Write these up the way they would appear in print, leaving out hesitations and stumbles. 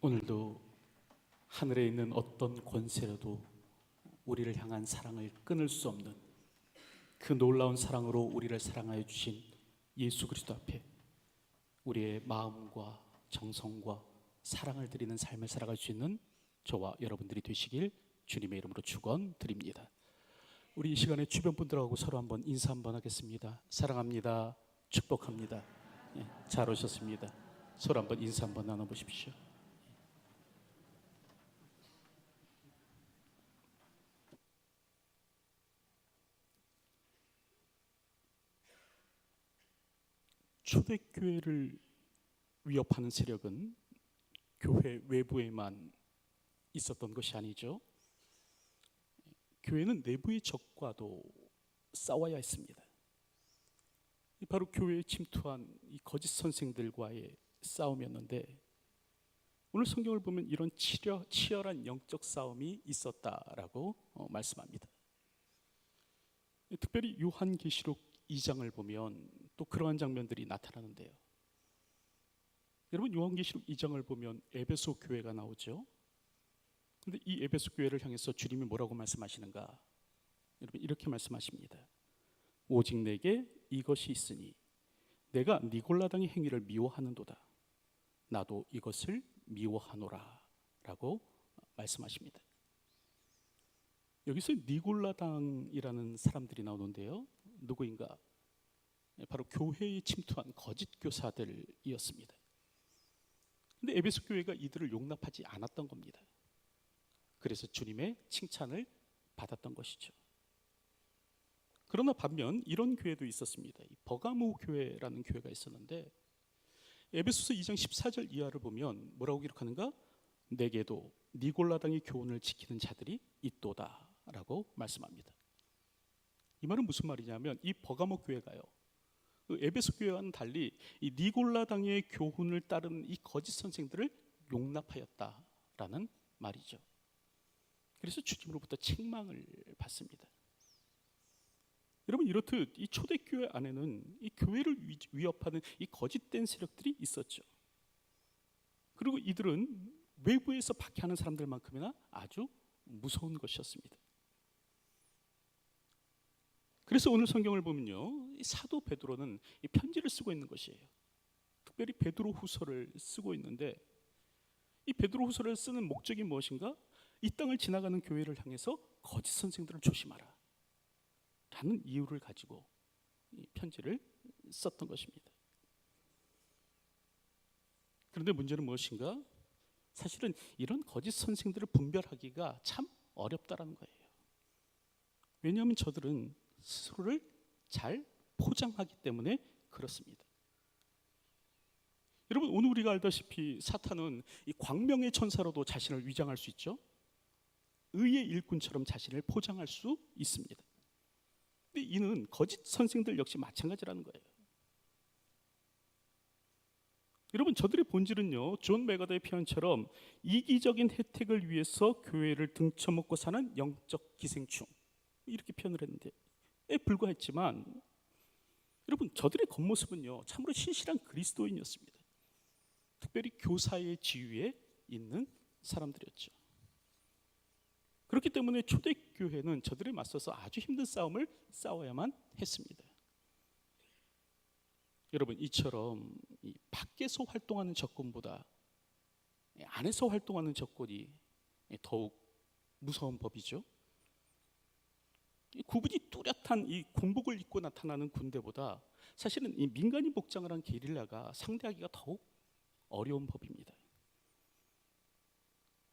오늘도 하늘에 있는 어떤 권세라도 우리를 향한 사랑을 끊을 수 없는 그 놀라운 사랑으로 우리를 사랑하여 주신 예수 그리스도 앞에 우리의 마음과 정성과 사랑을 드리는 삶을 살아갈 수 있는 저와 여러분들이 되시길 주님의 이름으로 축원드립니다. 우리 이 시간에 주변 분들하고 서로 한번 인사 한번 하겠습니다. 사랑합니다. 축복합니다. 잘 오셨습니다. 서로 한번 인사 한번 나눠보십시오. 초대교회를 위협하는 세력은 교회 외부에만 있었던 것이 아니죠. 교회는 내부의 적과도 싸워야 했습니다. 바로 교회에 침투한 이 거짓 선생들과의 싸움이었는데, 오늘 성경을 보면 이런 치열한 영적 싸움이 있었다라고 말씀합니다. 특별히 요한계시록 2장을 보면 또 그러한 장면들이 나타나는데요. 여러분, 요한계시록 2장을 보면 에베소 교회가 나오죠. 근데 이 에베소 교회를 향해서 주님이 뭐라고 말씀하시는가? 여러분, 이렇게 말씀하십니다. 오직 내게 이것이 있으니 내가 니골라당의 행위를 미워하는도다. 나도 이것을 미워하노라 라고 말씀하십니다. 여기서 니골라당이라는 사람들이 나오는데요, 누구인가? 바로 교회에 침투한 거짓 교사들이었습니다. 근데 에베소 교회가 이들을 용납하지 않았던 겁니다. 그래서 주님의 칭찬을 받았던 것이죠. 그러나 반면 이런 교회도 있었습니다. 이 버가모 교회라는 교회가 있었는데, 에베소서 2장 14절 이하를 보면 뭐라고 기록하는가? 내게도 니골라당의 교훈을 지키는 자들이 있도다 라고 말씀합니다. 이 말은 무슨 말이냐면, 이 버가모 교회가요, 그 에베소 교회와는 달리 이 니골라당의 교훈을 따르는 이 거짓 선생들을 용납하였다라는 말이죠. 그래서 주님으로부터 책망을 받습니다. 여러분, 이렇듯 이 초대교회 안에는 이 교회를 위협하는 이 거짓된 세력들이 있었죠. 그리고 이들은 외부에서 박해하는 사람들만큼이나 아주 무서운 것이었습니다. 그래서 오늘 성경을 보면요, 이 사도 베드로는 이 편지를 쓰고 있는 것이에요. 특별히 베드로 후서를 쓰고 있는데, 이 베드로 후서를 쓰는 목적이 무엇인가? 이 땅을 지나가는 교회를 향해서 거짓 선생들을 조심하라 라는 이유를 가지고 이 편지를 썼던 것입니다. 그런데 문제는 무엇인가? 사실은 이런 거짓 선생들을 분별하기가 참 어렵다라는 거예요. 왜냐하면 저들은 스스로를 잘 포장하기 때문에 그렇습니다. 여러분, 오늘 우리가 알다시피 사탄은 이 광명의 천사로도 자신을 위장할 수 있죠. 의의 일꾼처럼 자신을 포장할 수 있습니다. 근데 이는 거짓 선생들 역시 마찬가지라는 거예요. 여러분, 저들의 본질은요, 존 메가더의 표현처럼 이기적인 혜택을 위해서 교회를 등쳐먹고 사는 영적 기생충, 이렇게 표현을 했는데 불과했지만, 여러분, 저들의 겉모습은요 참으로 신실한 그리스도인이었습니다. 특별히 교사의 지위에 있는 사람들이었죠. 그렇기 때문에 초대교회는 저들에 맞서서 아주 힘든 싸움을 싸워야만 했습니다. 여러분, 이처럼 이 밖에서 활동하는 적군보다 안에서 활동하는 적군이 더욱 무서운 법이죠. 이 구분이 뚜렷한 이 군복을 입고 나타나는 군대보다 사실은 이 민간인 복장을 한 게릴라가 상대하기가 더욱 어려운 법입니다.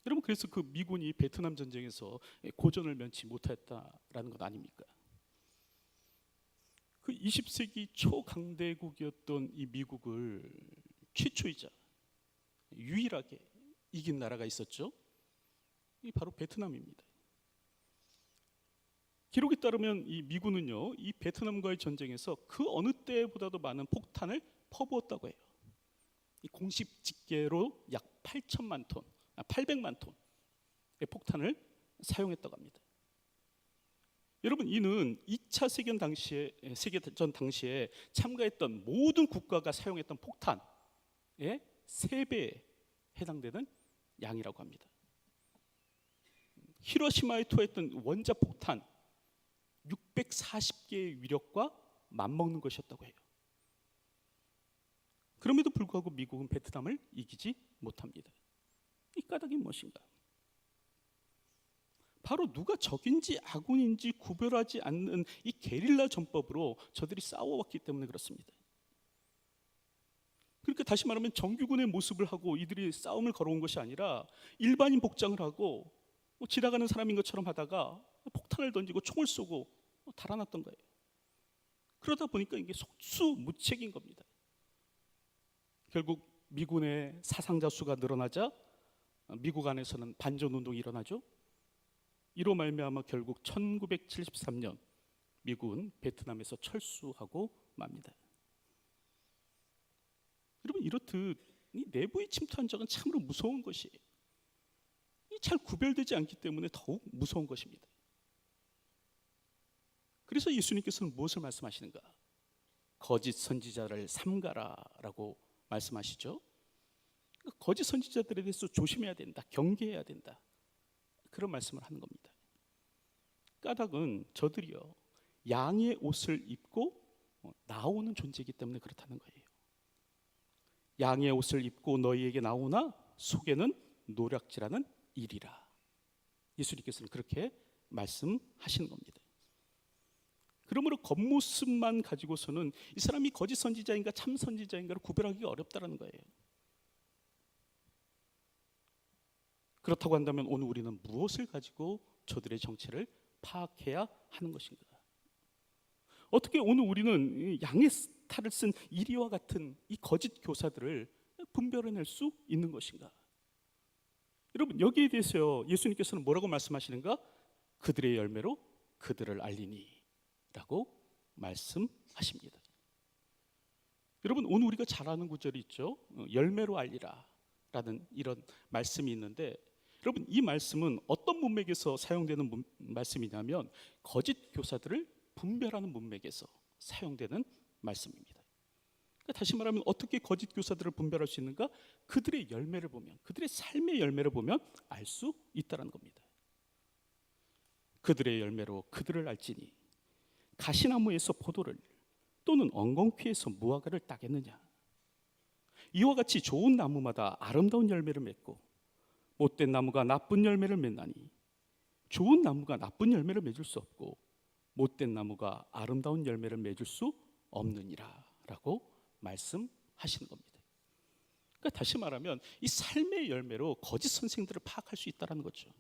여러분, 그래서 그 미군이 베트남 전쟁에서 고전을 면치 못했다라는 것 아닙니까? 그 20세기 초강대국이었던 이 미국을 최초이자 유일하게 이긴 나라가 있었죠. 이 바로 베트남입니다. 기록에 따르면 이 미군은요, 이 베트남과의 전쟁에서 그 어느 때보다도 많은 폭탄을 퍼부었다고 해요. 이 공식 집계로 약 800만 톤의 폭탄을 사용했다고 합니다. 여러분, 이는 2차 세계전 당시에 참가했던 모든 국가가 사용했던 폭탄의 3배에 해당되는 양이라고 합니다. 히로시마에 투하했던 원자 폭탄 640개의 위력과 맞먹는 것이었다고 해요. 그럼에도 불구하고 미국은 베트남을 이기지 못합니다. 이 까닭이 무엇인가? 바로 누가 적인지 아군인지 구별하지 않는 이 게릴라 전법으로 저들이 싸워왔기 때문에 그렇습니다. 그러니까 다시 말하면 정규군의 모습을 하고 이들이 싸움을 걸어온 것이 아니라 일반인 복장을 하고 지나가는 사람인 것처럼 하다가 폭탄을 던지고 총을 쏘고 달아났던 거예요. 그러다 보니까 이게 속수무책인 겁니다. 결국 미군의 사상자 수가 늘어나자 미국 안에서는 반전운동이 일어나죠. 이로 말미암아 결국 1973년 미국은 베트남에서 철수하고 맙니다. 여러분, 이렇듯 이 내부에 침투한 적은 참으로 무서운 것이에요. 잘 구별되지 않기 때문에 더욱 무서운 것입니다. 그래서 예수님께서는 무엇을 말씀하시는가? 거짓 선지자를 삼가라라고 말씀하시죠. 거짓 선지자들에 대해서 조심해야 된다, 경계해야 된다, 그런 말씀을 하는 겁니다. 까닭은 저들이요, 양의 옷을 입고 나오는 존재이기 때문에 그렇다는 거예요. 양의 옷을 입고 너희에게 나오나 속에는 노략질하는 일이라. 예수님께서는 그렇게 말씀하시는 겁니다. 그러므로 겉모습만 가지고서는 이 사람이 거짓 선지자인가 참 선지자인가를 구별하기가 어렵다는 거예요. 그렇다고 한다면 오늘 우리는 무엇을 가지고 저들의 정체를 파악해야 하는 것인가? 어떻게 오늘 우리는 양의 탈을 쓴 이리와 같은 이 거짓 교사들을 분별해낼 수 있는 것인가? 여러분, 여기에 대해서 예수님께서는 뭐라고 말씀하시는가? 그들의 열매로 그들을 알리니 라고 말씀하십니다. 여러분, 오늘 우리가 잘 아는 구절이 있죠. 열매로 알리라 라는 이런 말씀이 있는데, 여러분, 이 말씀은 어떤 문맥에서 사용되는 말씀이냐면 거짓 교사들을 분별하는 문맥에서 사용되는 말씀입니다. 그러니까 다시 말하면 어떻게 거짓 교사들을 분별할 수 있는가? 그들의 열매를 보면, 그들의 삶의 열매를 보면 알 수 있다는 겁니다. 그들의 열매로 그들을 알지니 가시나무에서 포도를 또는 엉겅퀴에서 무화과를 따겠느냐? 이와 같이 좋은 나무마다 아름다운 열매를 맺고 못된 나무가 나쁜 열매를 맺나니 좋은 나무가 나쁜 열매를 맺을 수 없고 못된 나무가 아름다운 열매를 맺을 수 없느니라 라고 말씀하시는 겁니다. 그러니까 다시 말하면 이 삶의 열매로 거짓 선생들을 파악할 수 있다는 거죠.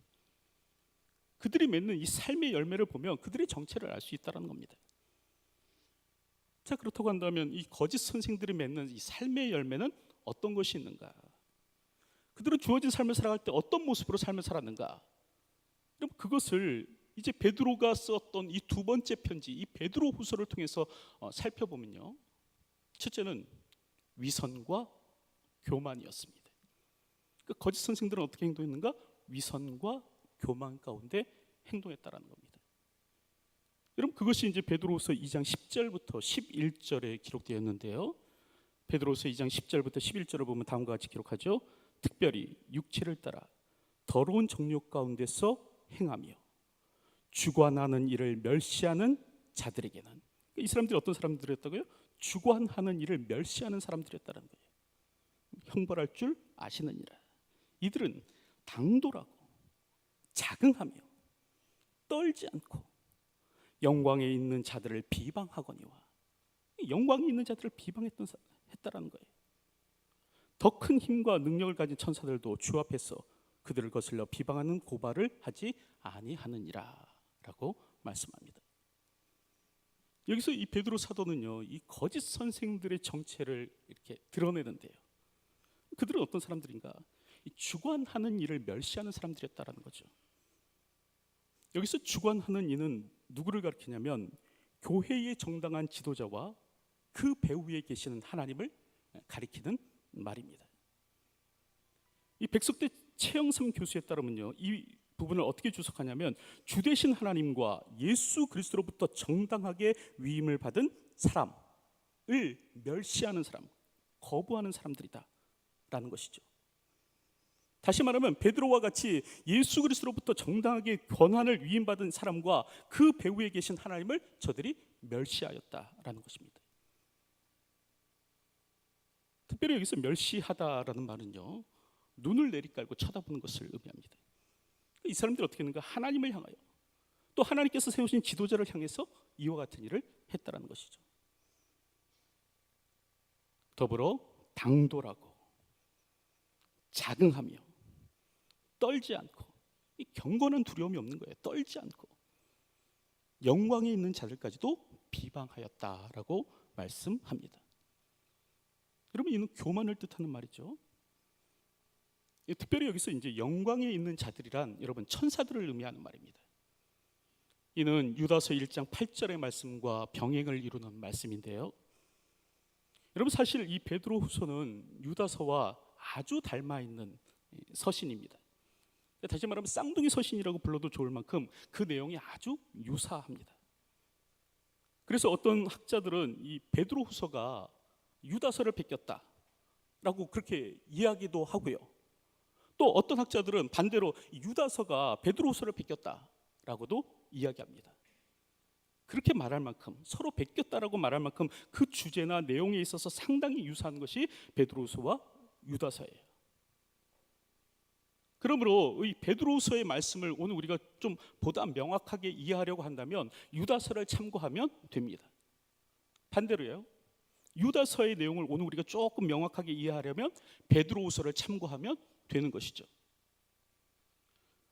그들이 맺는 이 삶의 열매를 보면 그들의 정체를 알 수 있다는 겁니다. 자, 그렇다고 한다면 이 거짓 선생들이 맺는 이 삶의 열매는 어떤 것이 있는가? 그들은 주어진 삶을 살아갈 때 어떤 모습으로 삶을 살았는가? 그럼 그것을 이제 베드로가 썼던 이 두 번째 편지, 이 베드로 후서를 통해서 살펴보면요, 첫째는 위선과 교만이었습니다. 그 거짓 선생들은 어떻게 행동했는가? 위선과 교만 가운데 행동했다라는 겁니다. 여러분, 그것이 이제 베드로후서 2장 10절부터 11절에 기록되어 있는데요. 베드로후서 2장 10절부터 11절을 보면 다음과 같이 기록하죠. 특별히 육체를 따라 더러운 정욕 가운데서 행하며 주관하는 일을 멸시하는 자들에게는, 이 사람들이 어떤 사람들이었다고요? 주관하는 일을 멸시하는 사람들이었다는 거예요. 형벌할 줄 아시느니라. 이들은 당돌하고 자긍하며 떨지 않고 영광에 있는 자들을 비방하거니와, 영광이 있는 자들을 비방했다라는 거예요. 더 큰 힘과 능력을 가진 천사들도 주 앞에서 그들을 거슬러 비방하는 고발을 하지 아니하느니라 라고 말씀합니다. 여기서 이 베드로 사도는요, 이 거짓 선생들의 정체를 이렇게 드러내는데요, 그들은 어떤 사람들인가? 이 주관하는 일을 멸시하는 사람들이었다라는 거죠. 여기서 주관하는 이는 누구를 가리키냐면 교회의 정당한 지도자와 그 배후에 계시는 하나님을 가리키는 말입니다. 이 백석대 최영삼 교수에 따르면요, 이 부분을 어떻게 주석하냐면 주 되신 하나님과 예수 그리스도로부터 정당하게 위임을 받은 사람을 멸시하는 사람, 거부하는 사람들이다 라는 것이죠. 다시 말하면 베드로와 같이 예수 그리스도로부터 정당하게 권한을 위임받은 사람과 그 배후에 계신 하나님을 저들이 멸시하였다라는 것입니다. 특별히 여기서 멸시하다라는 말은요, 눈을 내리깔고 쳐다보는 것을 의미합니다. 이 사람들이 어떻게 했는가? 하나님을 향하여, 또 하나님께서 세우신 지도자를 향해서 이와 같은 일을 했다라는 것이죠. 더불어 당돌하고 자긍하며 떨지 않고, 이 경건한 두려움이 없는 거예요. 떨지 않고 영광에 있는 자들까지도 비방하였다라고 말씀합니다. 여러분, 이는 교만을 뜻하는 말이죠. 특별히 여기서 이제 영광에 있는 자들이란 여러분 천사들을 의미하는 말입니다. 이는 유다서 1장 8절의 말씀과 병행을 이루는 말씀인데요. 여러분, 사실 이 베드로후서는 유다서와 아주 닮아 있는 서신입니다. 다시 말하면 쌍둥이 서신이라고 불러도 좋을 만큼 그 내용이 아주 유사합니다. 그래서 어떤 학자들은 이 베드로후서가 유다서를 베꼈다라고 그렇게 이야기도 하고요. 또 어떤 학자들은 반대로 유다서가 베드로후서를 베꼈다라고도 이야기합니다. 그렇게 말할 만큼, 서로 베꼈다라고 말할 만큼 그 주제나 내용에 있어서 상당히 유사한 것이 베드로후서와 유다서예요. 그러므로 이 베드로후서의 말씀을 오늘 우리가 좀 보다 명확하게 이해하려고 한다면 유다서를 참고하면 됩니다. 반대로요, 유다서의 내용을 오늘 우리가 조금 명확하게 이해하려면 베드로후서를 참고하면 되는 것이죠.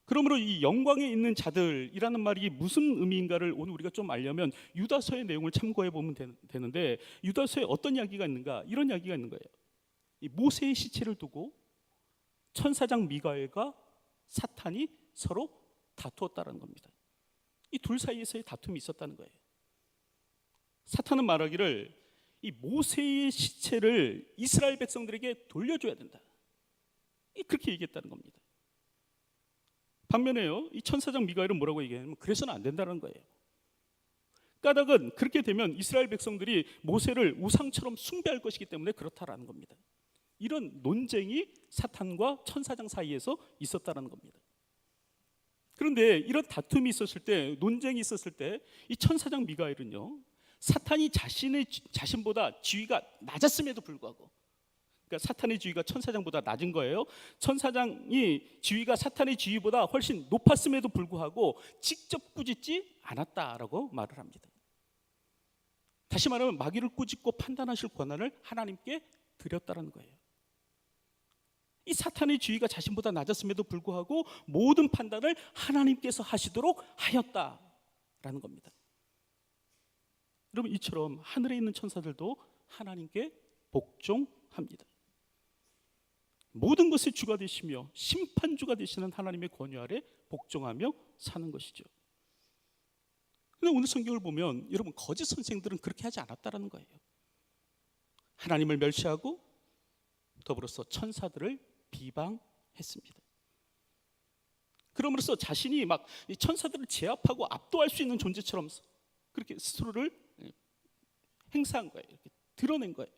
그러므로 이 영광에 있는 자들이라는 말이 무슨 의미인가를 오늘 우리가 좀 알려면 유다서의 내용을 참고해 보면 되는데, 유다서에 어떤 이야기가 있는가? 이런 이야기가 있는 거예요. 이 모세의 시체를 두고 천사장 미가엘과 사탄이 서로 다투었다는 겁니다. 이 둘 사이에서의 다툼이 있었다는 거예요. 사탄은 말하기를 이 모세의 시체를 이스라엘 백성들에게 돌려줘야 된다, 그렇게 얘기했다는 겁니다. 반면에요, 이 천사장 미가엘은 뭐라고 얘기하냐면 그래서는 안 된다는 거예요. 까닭은 그렇게 되면 이스라엘 백성들이 모세를 우상처럼 숭배할 것이기 때문에 그렇다라는 겁니다. 이런 논쟁이 사탄과 천사장 사이에서 있었다는 겁니다. 그런데 이런 다툼이 있었을 때, 논쟁이 있었을 때 이 천사장 미가엘은요, 사탄이 자신보다 지위가 낮았음에도 불구하고, 그러니까 사탄의 지위가 천사장보다 낮은 거예요. 천사장이 지위가 사탄의 지위보다 훨씬 높았음에도 불구하고 직접 꾸짖지 않았다라고 말을 합니다. 다시 말하면 마귀를 꾸짖고 판단하실 권한을 하나님께 드렸다는 거예요. 이 사탄의 지위가 자신보다 낮았음에도 불구하고 모든 판단을 하나님께서 하시도록 하였다라는 겁니다. 여러분, 이처럼 하늘에 있는 천사들도 하나님께 복종합니다. 모든 것의 주가 되시며 심판주가 되시는 하나님의 권위 아래 복종하며 사는 것이죠. 그런데 오늘 성경을 보면 여러분, 거짓 선생들은 그렇게 하지 않았다는 거예요. 하나님을 멸시하고 더불어서 천사들을 비방했습니다. 그럼으로써 자신이 막 천사들을 제압하고 압도할 수 있는 존재처럼 그렇게 스스로를 행사한 거예요. 이렇게 드러낸 거예요.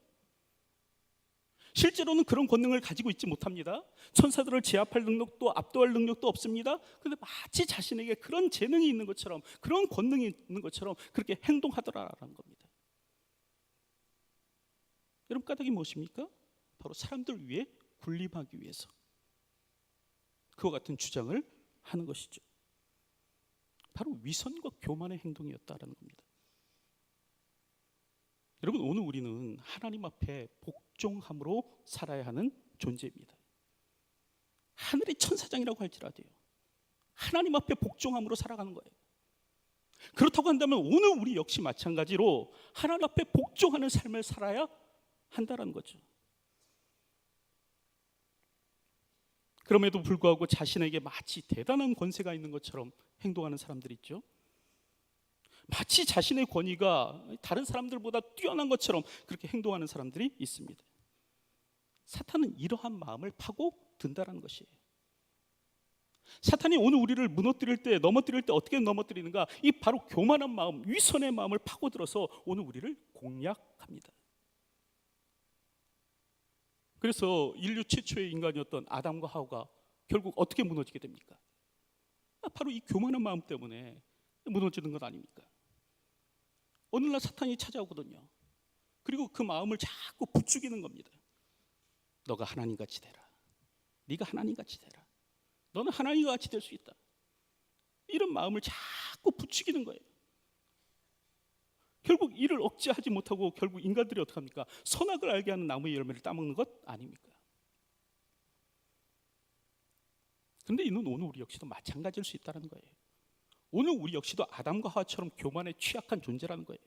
실제로는 그런 권능을 가지고 있지 못합니다. 천사들을 제압할 능력도 압도할 능력도 없습니다. 그런데 마치 자신에게 그런 재능이 있는 것처럼, 그런 권능이 있는 것처럼 그렇게 행동하더라라는 겁니다. 여러분, 까닭이 무엇입니까? 바로 사람들 위에 군림하기 위해서 그와 같은 주장을 하는 것이죠. 바로 위선과 교만의 행동이었다라는 겁니다. 여러분, 오늘 우리는 하나님 앞에 복종함으로 살아야 하는 존재입니다. 하늘의 천사장이라고 할지라도요, 하나님 앞에 복종함으로 살아가는 거예요. 그렇다고 한다면 오늘 우리 역시 마찬가지로 하나님 앞에 복종하는 삶을 살아야 한다는 거죠. 그럼에도 불구하고 자신에게 마치 대단한 권세가 있는 것처럼 행동하는 사람들이 있죠. 마치 자신의 권위가 다른 사람들보다 뛰어난 것처럼 그렇게 행동하는 사람들이 있습니다. 사탄은 이러한 마음을 파고 든다는 것이에요. 사탄이 오늘 우리를 무너뜨릴 때, 넘어뜨릴 때 어떻게 넘어뜨리는가? 이 바로 교만한 마음, 위선의 마음을 파고들어서 오늘 우리를 공략합니다. 그래서 인류 최초의 인간이었던 아담과 하와가 결국 어떻게 무너지게 됩니까? 바로 이 교만한 마음 때문에 무너지는 것 아닙니까? 어느 날 사탄이 찾아오거든요. 그리고 그 마음을 자꾸 부추기는 겁니다. 너가 하나님같이 되라. 네가 하나님같이 되라. 너는 하나님같이 될 수 있다. 이런 마음을 자꾸 부추기는 거예요. 결국 이를 억제하지 못하고 결국 인간들이 어떻게 합니까? 선악을 알게 하는 나무의 열매를 따먹는 것 아닙니까? 그런데 이는 오늘 우리 역시도 마찬가지일 수 있다는 거예요. 오늘 우리 역시도 아담과 하와처럼 교만에 취약한 존재라는 거예요.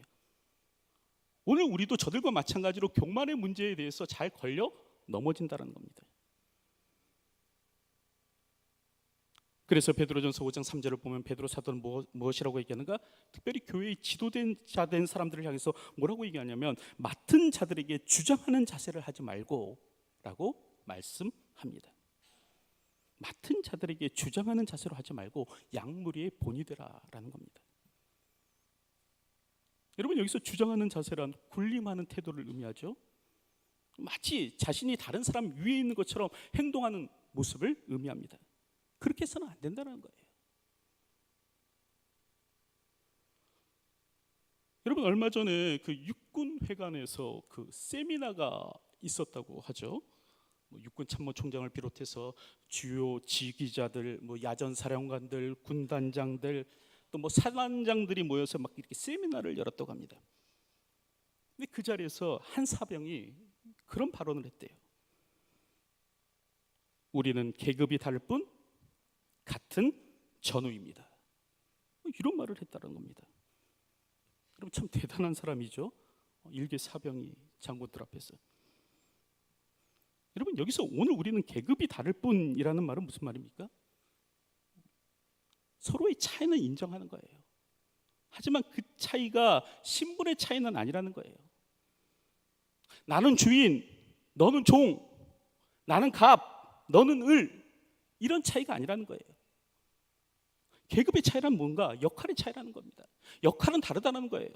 오늘 우리도 저들과 마찬가지로 교만의 문제에 대해서 잘 걸려 넘어진다는 겁니다. 그래서 베드로전서 5장 3절을 보면 베드로 사도는 무엇이라고 얘기하는가? 특별히 교회의 지도된 자 된 사람들을 향해서 뭐라고 얘기하냐면 맡은 자들에게 주장하는 자세를 하지 말고 라고 말씀합니다. 맡은 자들에게 주장하는 자세로 하지 말고 양무리의 본이 되라라는 겁니다. 여러분, 여기서 주장하는 자세란 군림하는 태도를 의미하죠. 마치 자신이 다른 사람 위에 있는 것처럼 행동하는 모습을 의미합니다. 그렇게 해서는 안 된다는 거예요. 여러분, 얼마 전에 그 육군회관에서 그 세미나가 있었다고 하죠. 육군 참모총장을 비롯해서 주요 지휘자들, 야전 사령관들, 군단장들, 또 사단장들이 모여서 막 이렇게 세미나를 열었다고 합니다. 근데 그 자리에서 한 사병이 그런 발언을 했대요. 우리는 계급이 다를 뿐 같은 전우입니다. 이런 말을 했다는 겁니다. 여러분, 참 대단한 사람이죠. 일개 사병이 장군들 앞에서. 여러분, 여기서 오늘 우리는 계급이 다를 뿐이라는 말은 무슨 말입니까? 서로의 차이는 인정하는 거예요. 하지만 그 차이가 신분의 차이는 아니라는 거예요. 나는 주인, 너는 종, 나는 갑, 너는 을, 이런 차이가 아니라는 거예요. 계급의 차이란 뭔가? 역할의 차이라는 겁니다. 역할은 다르다는 거예요.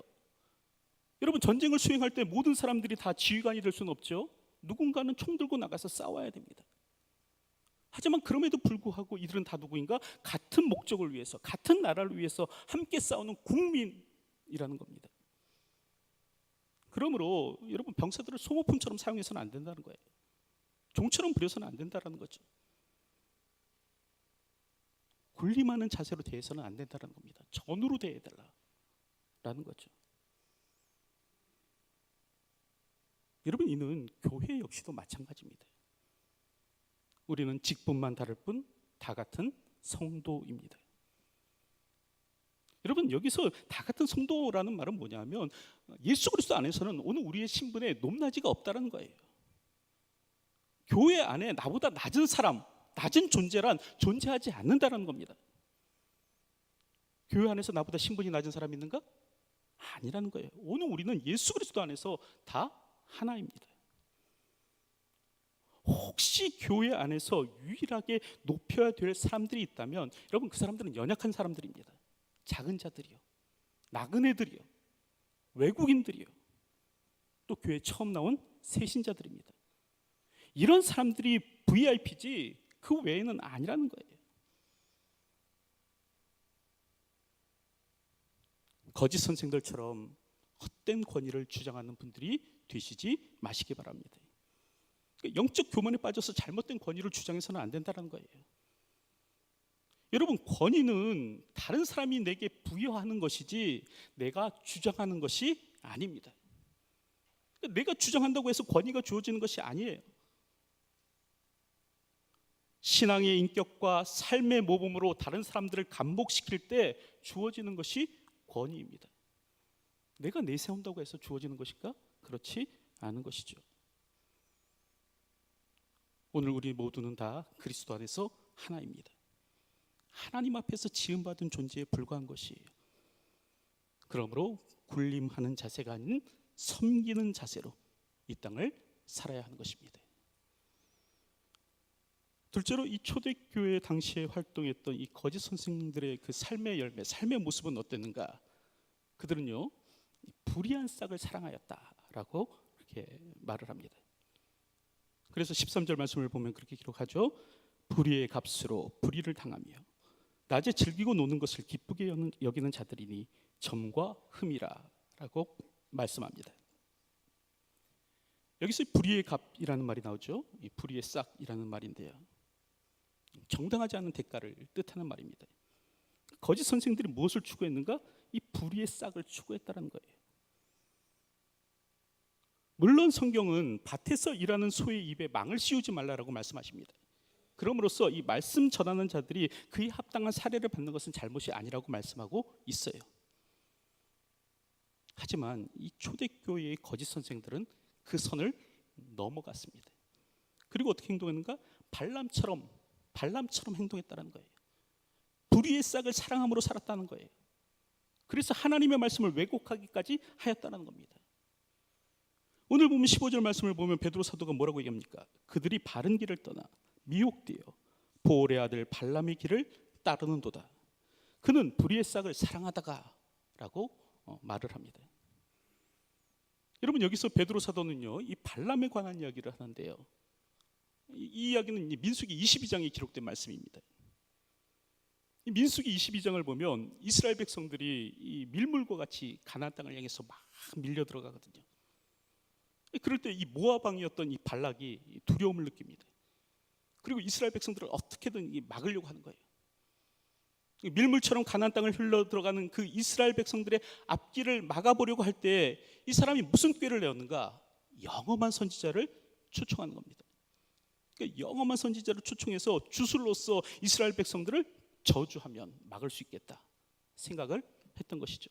여러분, 전쟁을 수행할 때 모든 사람들이 다 지휘관이 될 수는 없죠. 누군가는 총 들고 나가서 싸워야 됩니다. 하지만 그럼에도 불구하고 이들은 다 누구인가? 같은 목적을 위해서, 같은 나라를 위해서 함께 싸우는 국민이라는 겁니다. 그러므로 여러분, 병사들을 소모품처럼 사용해서는 안 된다는 거예요. 종처럼 부려서는 안 된다는 거죠. 군림하는 자세로 대해서는 안 된다는 겁니다. 전우로 대해야 달라라는 거죠. 여러분, 이는 교회 역시도 마찬가지입니다. 우리는 직분만 다를 뿐 다 같은 성도입니다. 여러분, 여기서 다 같은 성도라는 말은 뭐냐면 예수 그리스도 안에서는 오늘 우리의 신분에 높낮이가 없다는 거예요. 교회 안에 나보다 낮은 사람, 낮은 존재란 존재하지 않는다는 겁니다. 교회 안에서 나보다 신분이 낮은 사람이 있는가? 아니라는 거예요. 오늘 우리는 예수 그리스도 안에서 다 하나입니다. 혹시 교회 안에서 유일하게 높여야 될 사람들이 있다면 여러분, 그 사람들은 연약한 사람들입니다. 작은 자들이요, 나그네들이요, 외국인들이요, 또 교회에 처음 나온 새신자들입니다. 이런 사람들이 VIP지 그 외에는 아니라는 거예요. 거짓 선생들처럼 헛된 권위를 주장하는 분들이 되시지 마시기 바랍니다. 영적 교만에 빠져서 잘못된 권위를 주장해서는 안 된다는 거예요. 여러분, 권위는 다른 사람이 내게 부여하는 것이지 내가 주장하는 것이 아닙니다. 내가 주장한다고 해서 권위가 주어지는 것이 아니에요. 신앙의 인격과 삶의 모범으로 다른 사람들을 감복시킬 때 주어지는 것이 권위입니다. 내가 내세운다고 해서 주어지는 것일까? 그렇지 않은 것이죠. 오늘 우리 모두는 다 그리스도 안에서 하나입니다. 하나님 앞에서 지음받은 존재에 불과한 것이에요. 그러므로 군림하는 자세가 아닌 섬기는 자세로 이 땅을 살아야 하는 것입니다. 둘째로 이 초대교회 당시에 활동했던 이 거짓 선생님들의 그 삶의 열매, 삶의 모습은 어땠는가? 그들은요, 불의한 싹을 사랑하였다라고 이렇게 말을 합니다. 그래서 13절 말씀을 보면 그렇게 기록하죠. 불의의 값으로 불의를 당하며 낮에 즐기고 노는 것을 기쁘게 여기는 자들이니 점과 흠이라라고 말씀합니다. 여기서 불의의 값이라는 말이 나오죠. 이 불의의 싹이라는 말인데요, 정당하지 않은 대가를 뜻하는 말입니다. 거짓 선생들이 무엇을 추구했는가? 이 불의의 싹을 추구했다는 거예요. 물론 성경은 밭에서 일하는 소의 입에 망을 씌우지 말라라고 말씀하십니다. 그럼으로써 이 말씀 전하는 자들이 그에 합당한 사례를 받는 것은 잘못이 아니라고 말씀하고 있어요. 하지만 이 초대교회의 거짓 선생들은 그 선을 넘어갔습니다. 그리고 어떻게 행동했는가? 발람처럼 행동했다는 거예요. 불의의 싹을 사랑함으로 살았다는 거예요. 그래서 하나님의 말씀을 왜곡하기까지 하였다는 겁니다. 오늘 보면 15절 말씀을 보면 베드로 사도가 뭐라고 얘기합니까? 그들이 바른 길을 떠나 미혹되어 보올의 아들 발람의 길을 따르는도다. 그는 불의의 싹을 사랑하다가 라고 말을 합니다. 여러분, 여기서 베드로 사도는요, 이 발람에 관한 이야기를 하는데요, 이 이야기는 민수기 22장에 기록된 말씀입니다. 이 민수기 22장을 보면 이스라엘 백성들이 이 밀물과 같이 가나안 땅을 향해서 막 밀려 들어가거든요. 그럴 때 이 모압 왕이었던 이 발락이 두려움을 느낍니다. 그리고 이스라엘 백성들을 어떻게든 막으려고 하는 거예요. 밀물처럼 가나안 땅을 흘러 들어가는 그 이스라엘 백성들의 앞길을 막아보려고 할 때 이 사람이 무슨 꾀를 내었는가? 영험한 선지자를 초청하는 겁니다. 그러니까 영험한 선지자를 초청해서 주술로서 이스라엘 백성들을 저주하면 막을 수 있겠다 생각을 했던 것이죠.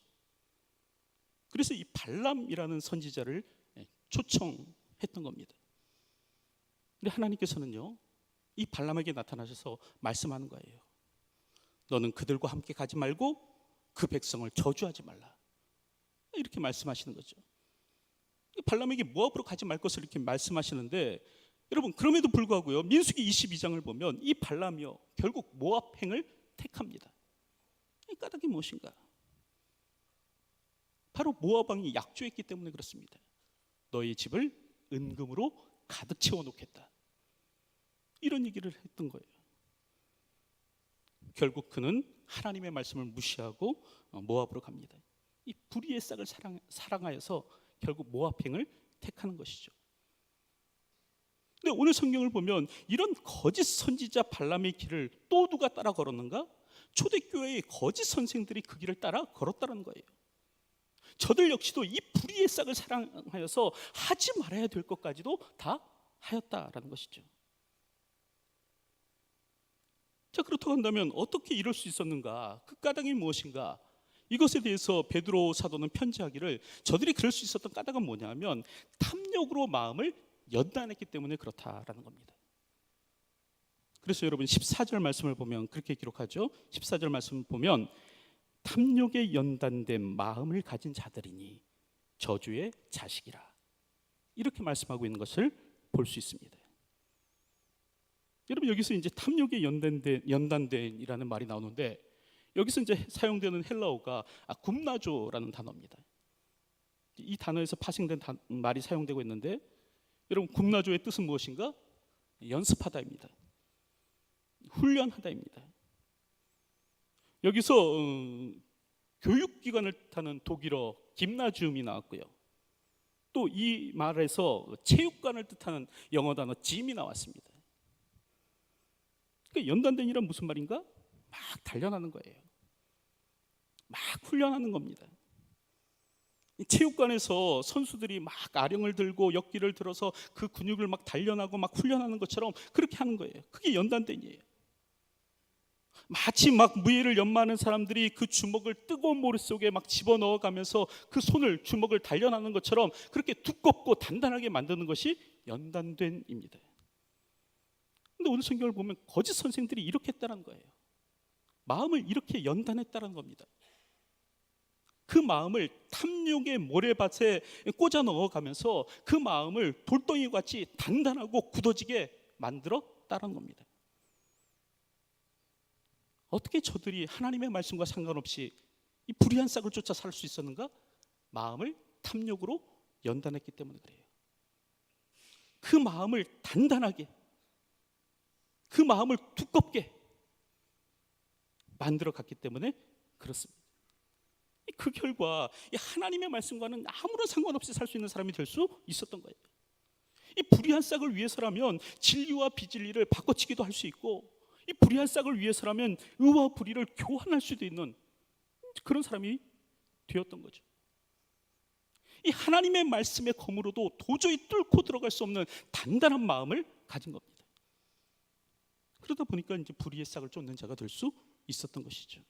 그래서 이 발람이라는 선지자를 초청했던 겁니다. 근데 하나님께서는요, 이 발람에게 나타나셔서 말씀하는 거예요. 너는 그들과 함께 가지 말고 그 백성을 저주하지 말라, 이렇게 말씀하시는 거죠. 발람에게 모압으로 가지 말 것을 이렇게 말씀하시는데, 여러분, 그럼에도 불구하고요, 민수기 22장을 보면 이 발람이요 결국 모압행을 택합니다. 이 까닭이 무엇인가? 바로 모압 왕이 약조했기 때문에 그렇습니다. 너희 집을 은금으로 가득 채워놓겠다, 이런 얘기를 했던 거예요. 결국 그는 하나님의 말씀을 무시하고 모압으로 갑니다. 이 불의의 싹을 사랑하여서 결국 모압행을 택하는 것이죠. 근데 오늘 성경을 보면 이런 거짓 선지자 발람의 길을 또 누가 따라 걸었는가? 초대교회의 거짓 선생들이 그 길을 따라 걸었다는 거예요. 저들 역시도 이 불의의 싹을 사랑하여서 하지 말아야 될 것까지도 다 하였다라는 것이죠. 자, 그렇다고 한다면 어떻게 이럴 수 있었는가? 그 까닭이 무엇인가? 이것에 대해서 베드로 사도는 편지하기를, 저들이 그럴 수 있었던 까닭은 뭐냐면 탐욕으로 마음을 연단했기 때문에 그렇다라는 겁니다. 그래서 여러분 14절 말씀을 보면 그렇게 기록하죠. 14절 말씀을 보면 탐욕에 연단된 마음을 가진 자들이니 저주의 자식이라, 이렇게 말씀하고 있는 것을 볼 수 있습니다. 여러분, 여기서 이제 탐욕에 연단된이라는 말이 나오는데, 여기서 이제 사용되는 헬라어가 굼나조라는 단어입니다. 이 단어에서 파생된 말이 사용되고 있는데, 여러분, 굼나조의 뜻은 무엇인가? 연습하다입니다. 훈련하다입니다. 여기서 교육기관을 뜻하는 독일어 김나지움이 나왔고요, 또 이 말에서 체육관을 뜻하는 영어 단어 짐이 나왔습니다. 그러니까 연단된이란 무슨 말인가? 막 단련하는 거예요. 막 훈련하는 겁니다. 체육관에서 선수들이 막 아령을 들고 역기를 들어서 그 근육을 막 단련하고 막 훈련하는 것처럼 그렇게 하는 거예요. 그게 연단된이에요. 마치 막 무예를 연마하는 사람들이 그 주먹을 뜨거운 모래 속에 막 집어넣어 가면서 그 주먹을 단련하는 것처럼 그렇게 두껍고 단단하게 만드는 것이 연단된입니다. 근데 오늘 성경을 보면 거짓 선생들이 이렇게 했다는 거예요. 마음을 이렇게 연단했다는 겁니다. 그 마음을 탐욕의 모래밭에 꽂아 넣어가면서 그 마음을 돌덩이 같이 단단하고 굳어지게 만들었다는 겁니다. 어떻게 저들이 하나님의 말씀과 상관없이 이 불의한 싹을 쫓아 살 수 있었는가? 마음을 탐욕으로 연단했기 때문에 그래요. 그 마음을 단단하게, 그 마음을 두껍게 만들어 갔기 때문에 그렇습니다. 그 결과 이 하나님의 말씀과는 아무런 상관없이 살 수 있는 사람이 될 수 있었던 거예요. 이 불의한 싹을 위해서라면 진리와 비진리를 바꿔치기도 할 수 있고, 이 불의한 싹을 위해서라면 의와 불의를 교환할 수도 있는 그런 사람이 되었던 거죠. 이 하나님의 말씀의 검으로도 도저히 뚫고 들어갈 수 없는 단단한 마음을 가진 겁니다. 그러다 보니까 이제 불의의 싹을 쫓는 자가 될 수 있었던 것이죠.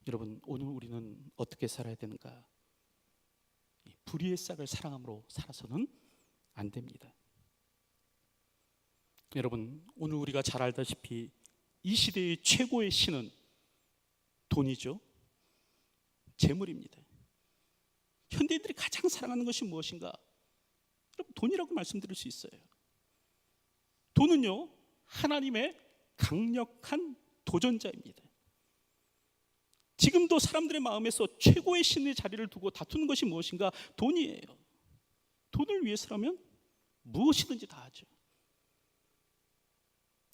여러분, 오늘 우리는 어떻게 살아야 되는가? 불의의 싹을 사랑함으로 살아서는 안 됩니다. 여러분, 오늘 우리가 잘 알다시피 이 시대의 최고의 신은 돈이죠. 재물입니다. 현대인들이 가장 사랑하는 것이 무엇인가? 여러분, 돈이라고 말씀드릴 수 있어요. 돈은요, 하나님의 강력한 도전자입니다. 지금도 사람들의 마음에서 최고의 신의 자리를 두고 다투는 것이 무엇인가? 돈이에요. 돈을 위해서라면 무엇이든지 다 하죠.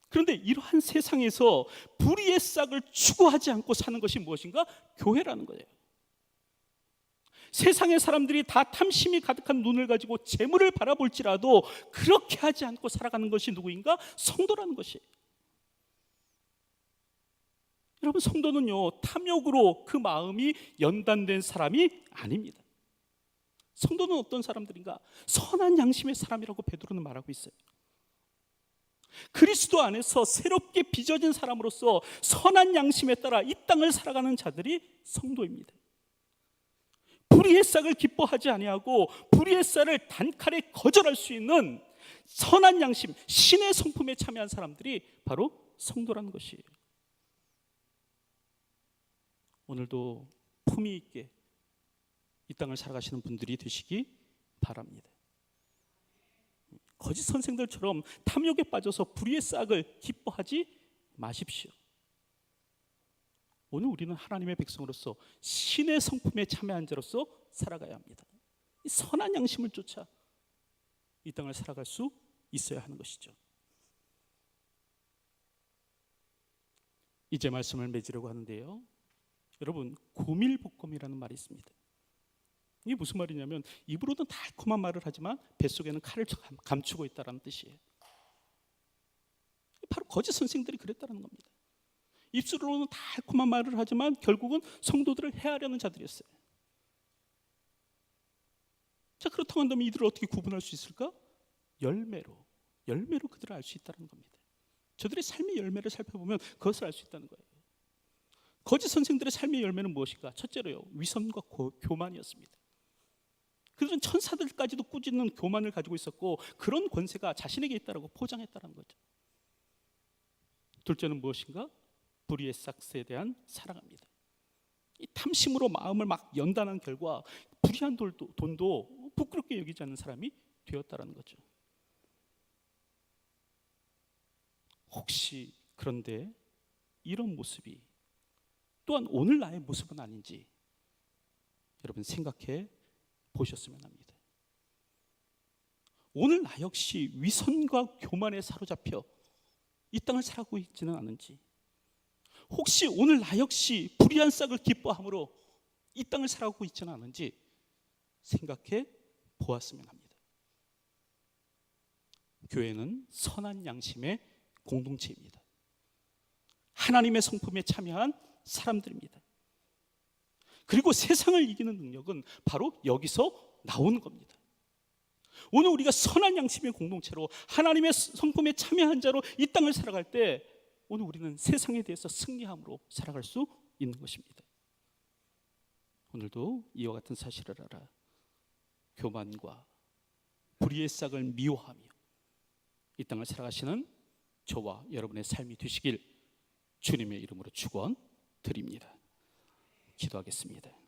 그런데 이러한 세상에서 불의의 싹을 추구하지 않고 사는 것이 무엇인가? 교회라는 거예요. 세상의 사람들이 다 탐심이 가득한 눈을 가지고 재물을 바라볼지라도 그렇게 하지 않고 살아가는 것이 누구인가? 성도라는 것이에요. 여러분, 성도는요, 탐욕으로 그 마음이 연단된 사람이 아닙니다. 성도는 어떤 사람들인가? 선한 양심의 사람이라고 베드로는 말하고 있어요. 그리스도 안에서 새롭게 빚어진 사람으로서 선한 양심에 따라 이 땅을 살아가는 자들이 성도입니다. 불의의 싹을 기뻐하지 아니하고 불의의 싹을 단칼에 거절할 수 있는 선한 양심, 신의 성품에 참여한 사람들이 바로 성도라는 것이에요. 오늘도 품위 있게 이 땅을 살아가시는 분들이 되시기 바랍니다. 거짓 선생들처럼 탐욕에 빠져서 불의의 싹을 기뻐하지 마십시오. 오늘 우리는 하나님의 백성으로서 신의 성품에 참여한 자로서 살아가야 합니다. 이 선한 양심을 쫓아 이 땅을 살아갈 수 있어야 하는 것이죠. 이제 말씀을 맺으려고 하는데요, 여러분, 고밀복검이라는 말이 있습니다. 이게 무슨 말이냐면 입으로는 달콤한 말을 하지만 뱃속에는 칼을 감추고 있다는 뜻이에요. 바로 거짓 선생들이 그랬다는 겁니다. 입술로는 달콤한 말을 하지만 결국은 성도들을 해하려는 자들이었어요. 자, 그렇다고 한다면 이들을 어떻게 구분할 수 있을까? 열매로 그들을 알 수 있다는 겁니다. 저들의 삶의 열매를 살펴보면 그것을 알 수 있다는 거예요. 거짓 선생들의 삶의 열매는 무엇인가? 첫째로요, 위선과 교만이었습니다. 그들은 천사들까지도 꾸짖는 교만을 가지고 있었고 그런 권세가 자신에게 있다라고 포장했다는 거죠. 둘째는 무엇인가? 불의의 싹스에 대한 사랑입니다. 이 탐심으로 마음을 막 연단한 결과 불의한 돈도 부끄럽게 여기지 않는 사람이 되었다는 거죠. 혹시 그런데 이런 모습이 또한 오늘 나의 모습은 아닌지 여러분 생각해 보셨으면 합니다. 오늘 나 역시 위선과 교만에 사로잡혀 이 땅을 살아가고 있지는 않은지, 혹시 오늘 나 역시 불의한 싹을 기뻐함으로 이 땅을 살아가고 있지는 않은지 생각해 보았으면 합니다. 교회는 선한 양심의 공동체입니다. 하나님의 성품에 참여한 사람들입니다. 그리고 세상을 이기는 능력은 바로 여기서 나오는 겁니다. 오늘 우리가 선한 양심의 공동체로 하나님의 성품에 참여한 자로 이 땅을 살아갈 때 오늘 우리는 세상에 대해서 승리함으로 살아갈 수 있는 것입니다. 오늘도 이와 같은 사실을 알아 교만과 불의의 싹을 미워하며 이 땅을 살아가시는 저와 여러분의 삶이 되시길 주님의 이름으로 축원드립니다. 기도하겠습니다.